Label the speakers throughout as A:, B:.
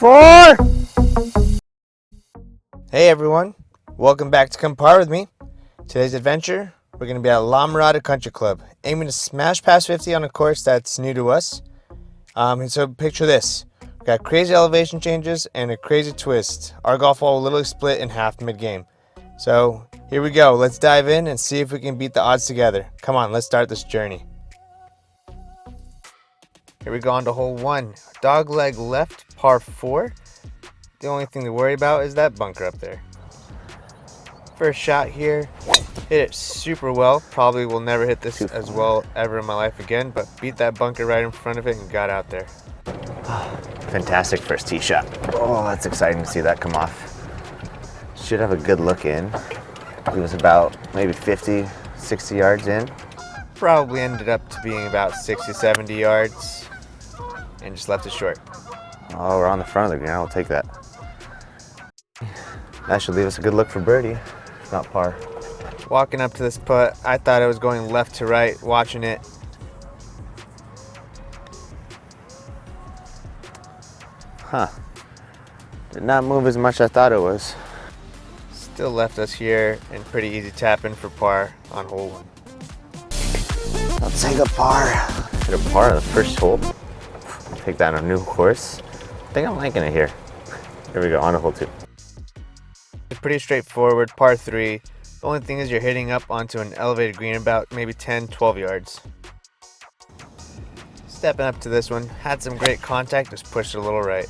A: 4. Hey everyone, welcome back to Come Par with me. Today's adventure, we're going to be at La Mirada Country Club, aiming to smash past 50 on a course that's new to us. And so picture this, we got crazy elevation changes and a crazy twist. Our golf ball will literally split in half mid-game. So here we go, let's dive in and see if we can beat the odds together. Come on, let's start this journey. Here we go on to hole 1, dog leg left, par 4. The only thing to worry about is that bunker up there. First shot here, hit it super well. Probably will never hit this as well ever in my life again, but beat that bunker right in front of it and got out there.
B: Fantastic first tee shot. Oh, that's exciting to see that come off. Should have a good look in. He was about maybe 50, 60 yards in.
A: Probably ended up to being about 60, 70 yards and just left it short.
B: Oh, we're on the front of the green. I'll take that. That should leave us a good look for birdie. It's not par.
A: Walking up to this putt, I thought I was going left to right, watching it.
B: Huh. Did not move as much as I thought it was.
A: Still left us here and pretty easy tap in for par on hole 1.
B: I'll take a par. Hit a par on the first hole. Take that on a new course. I think I'm liking it here. Here we go, on to hole 2.
A: It's pretty straightforward, par 3. The only thing is you're hitting up onto an elevated green about maybe 10, 12 yards. Stepping up to this one, had some great contact, just pushed it a little right.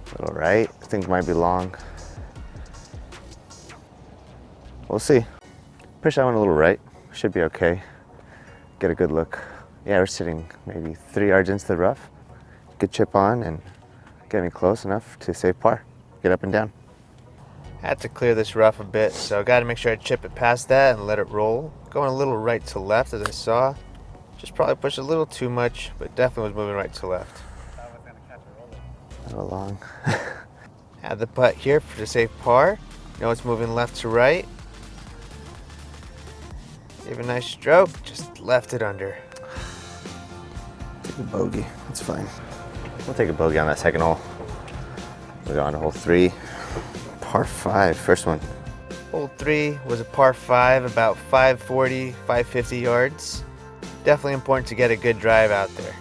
B: A little right, I think it might be long. We'll see. Push that one a little right, should be okay. Get a good look. Yeah, we're sitting maybe 3 yards into the rough. Good chip on and getting close enough to save par. Get up and down.
A: Had to clear this rough a bit, so got to make sure I chip it past that and let it roll. Going a little right to left as I saw. Just probably pushed a little too much, but definitely was moving right to left.
B: A little long.
A: Had the putt here to save par. Know it's moving left to right. Gave a nice stroke, just left it under.
B: Take a bogey, that's fine. We'll take a bogey on that second hole. We'll go on to hole 3. Par 5, first one.
A: Hole 3 was a par 5, about 540, 550 yards. Definitely important to get a good drive out there.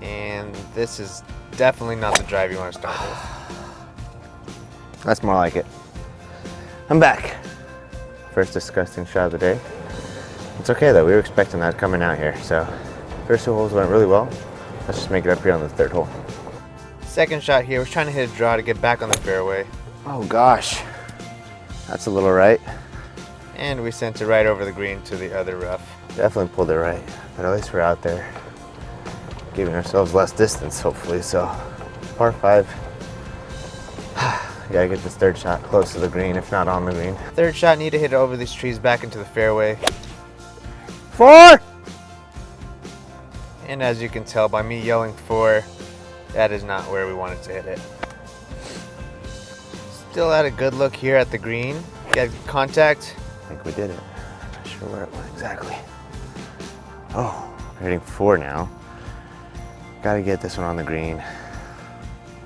A: And this is definitely not the drive you want to start with.
B: That's more like it. I'm back. First disgusting shot of the day. It's okay though, we were expecting that coming out here. So first 2 holes went really well. Let's just make it up here on the 3rd hole.
A: Second shot here, was trying to hit a draw to get back on the fairway.
B: Oh gosh, that's a little right.
A: And we sent it right over the green to the other rough.
B: Definitely pulled it right, but at least we're out there giving ourselves less distance, hopefully. So par 5. You gotta get this 3rd shot close to the green, if not on the green.
A: 3rd shot, need to hit it over these trees back into the fairway.
B: 4!
A: And as you can tell by me yelling 4, that is not where we wanted to hit it. Still had a good look here at the green. Got contact.
B: I think we did it. Not sure where it went exactly. Oh, we're hitting 4 now. Gotta get this one on the green.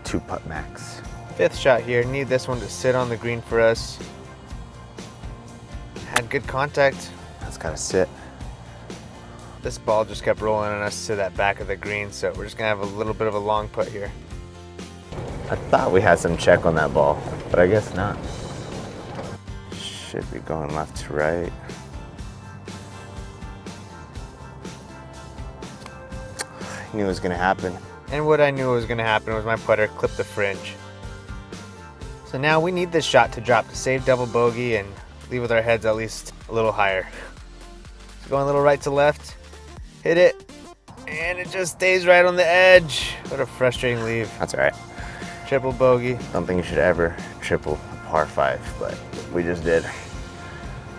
B: 2 putt max.
A: 5th shot here. Need this one to sit on the green for us. Had good contact.
B: That's gotta sit.
A: This ball just kept rolling on us to that back of the green, so we're just gonna have a little bit of a long putt here.
B: I thought we had some check on that ball, but I guess not. Should be going left to right. I knew it was gonna happen.
A: And what I knew was gonna happen was my putter clipped the fringe. So now we need this shot to drop to save double bogey and leave with our heads at least a little higher. So going a little right to left, hit it, and it just stays right on the edge. What a frustrating leave.
B: That's all right.
A: Triple bogey.
B: Don't think you should ever triple a par 5, but we just did.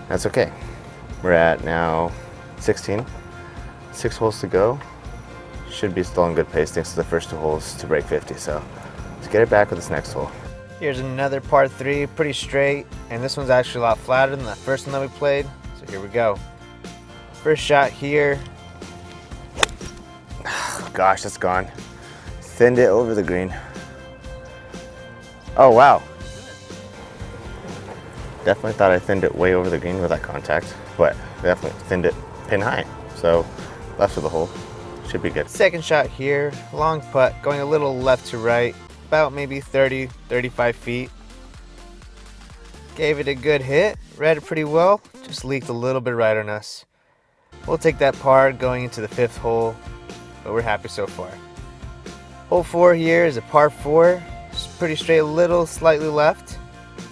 B: That's okay. We're at now 16. 6 holes to go. Should be still in good pace thanks to the first 2 holes to break 50. So let's get it back with this next hole.
A: Here's another par 3, pretty straight. And this one's actually a lot flatter than the first one that we played. So here we go. First shot here.
B: Gosh, that's gone. Thinned it over the green. Oh, wow. Definitely thought I thinned it way over the green with that contact, but definitely thinned it pin high. So left of the hole. Should be good.
A: Second shot here, long putt, going a little left to right, about maybe 30, 35 feet. Gave it a good hit, read it pretty well, just leaked a little bit right on us. We'll take that par going into the 5th hole, but we're happy so far. Hole 4 here is a par 4, it's pretty straight, a little slightly left.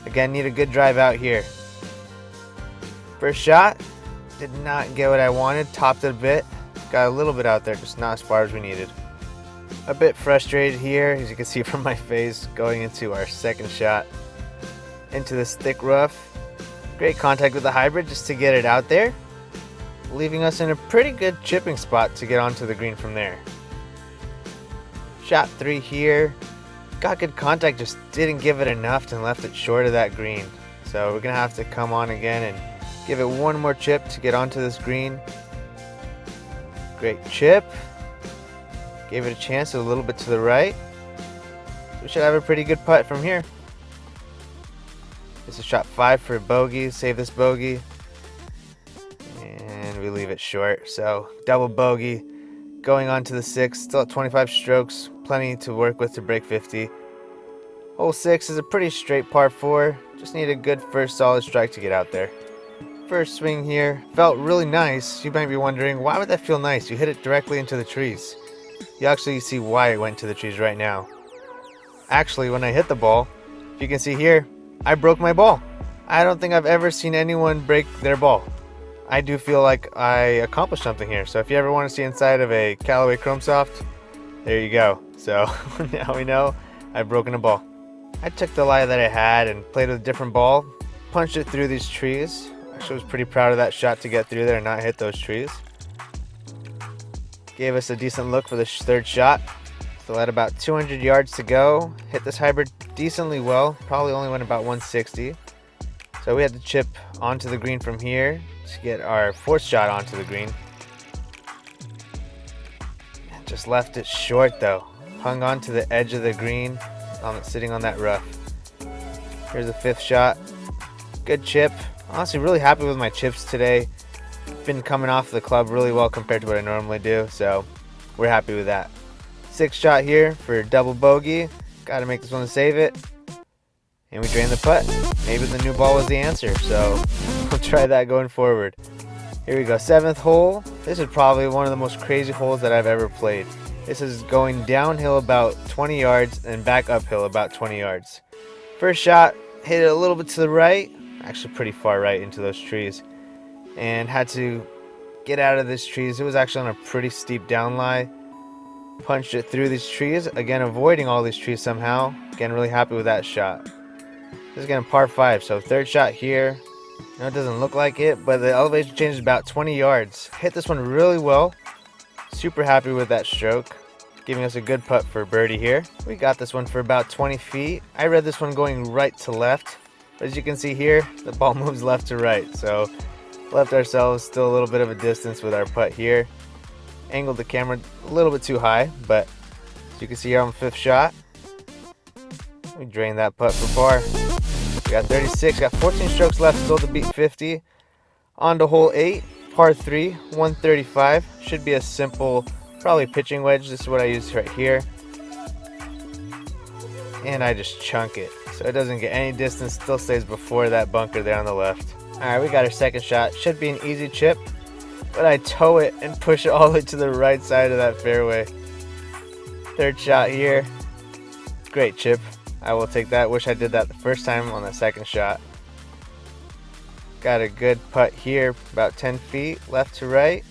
A: Again, need a good drive out here. First shot, did not get what I wanted, topped it a bit. Got a little bit out there, just not as far as we needed. A bit frustrated here, as you can see from my face, going into our second shot. Into this thick rough. Great contact with the hybrid just to get it out there, leaving us in a pretty good chipping spot to get onto the green from there. Shot 3 here. Got good contact, just didn't give it enough and left it short of that green. So we're going to have to come on again and give it one more chip to get onto this green. Great chip. Gave it a chance a little bit to the right. We should have a pretty good putt from here. This is shot 5 for a bogey. Save this bogey. And we leave it short. So double bogey. Going on to the 6th. Still at 25 strokes. Plenty to work with to break 50. Hole 6 is a pretty straight par 4. Just need a good first solid strike to get out there. First swing here. Felt really nice. You might be wondering, why would that feel nice? You hit it directly into the trees. You actually see why it went to the trees right now. Actually, when I hit the ball, if you can see here, I broke my ball. I don't think I've ever seen anyone break their ball. I do feel like I accomplished something here. So if you ever want to see inside of a Callaway Chrome Soft, there you go. So now we know I've broken a ball. I took the lie that I had and played with a different ball. Punched it through these trees. Actually was pretty proud of that shot to get through there and not hit those trees. Gave us a decent look for the third shot. Still at about 200 yards to go. Hit this hybrid decently well. Probably only went about 160. So we had to chip onto the green from here to get our 4th shot onto the green. Just left it short though. Hung on to the edge of the green, sitting on that rough. Here's the 5th shot. Good chip. Honestly, really happy with my chips today. Been coming off the club really well compared to what I normally do, so we're happy with that. 6th shot here for double bogey. Got to make this one to save it. And we drain the putt. Maybe the new ball was the answer, so we'll try that going forward. Here we go, 7th hole. This is probably one of the most crazy holes that I've ever played. This is going downhill about 20 yards and back uphill about 20 yards. First shot, hit it a little bit to the right. Actually pretty far right into those trees. And had to get out of these trees. It was actually on a pretty steep down lie. Punched it through these trees. Again, avoiding all these trees somehow. Again, really happy with that shot. This is again par 5, so 3rd shot here. No, it doesn't look like it, but the elevation change is about 20 yards. Hit this one really well. Super happy with that stroke. Giving us a good putt for birdie here. We got this one for about 20 feet. I read this one going right to left. But as you can see here, the ball moves left to right. So left ourselves still a little bit of a distance with our putt here. Angled the camera a little bit too high, but as you can see here on the 5th shot, we drained that putt for par. We got 36, got 14 strokes left still to beat 50. On to hole 8, par 3, 135. Should be a simple, probably pitching wedge. This is what I use right here. And I just chunk it. So it doesn't get any distance, still stays before that bunker there on the left. Alright, we got our 2nd shot. Should be an easy chip, but I toe it and push it all the way to the right side of that fairway. 3rd shot here. Great chip. I will take that. Wish I did that the first time on the 2nd shot. Got a good putt here, about 10 feet left to right.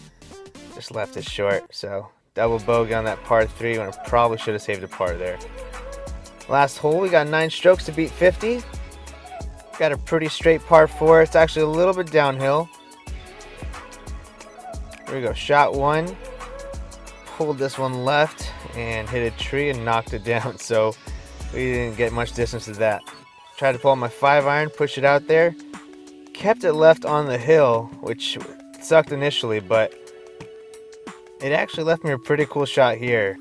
A: Just left it short. So double bogey on that par 3 when I probably should have saved a par there. Last hole, we got 9 strokes to beat 50. Got a pretty straight par 4. It's actually a little bit downhill. Here we go, shot 1. Pulled this one left and hit a tree and knocked it down. So we didn't get much distance to that. Tried to pull out my 5-iron, push it out there. Kept it left on the hill, which sucked initially, but it actually left me a pretty cool shot here.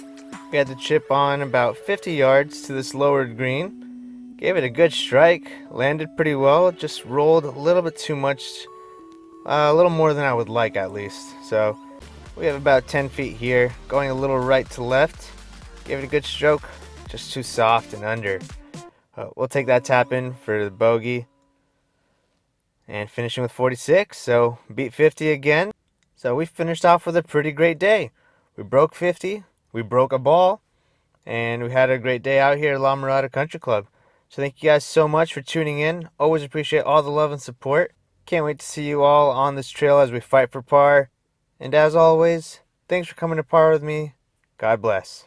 A: We had to chip on about 50 yards to this lowered green. Gave it a good strike, landed pretty well, just rolled a little bit too much, a little more than I would like at least. So we have about 10 feet here, going a little right to left. Gave it a good stroke, just too soft and under. We'll take that tap in for the bogey. And finishing with 46, so beat 50 again. So we finished off with a pretty great day. We broke 50, we broke a ball, and we had a great day out here at La Mirada Country Club. So thank you guys so much for tuning in. Always appreciate all the love and support. Can't wait to see you all on this trail as we fight for par. And as always, thanks for coming to par with me. God bless.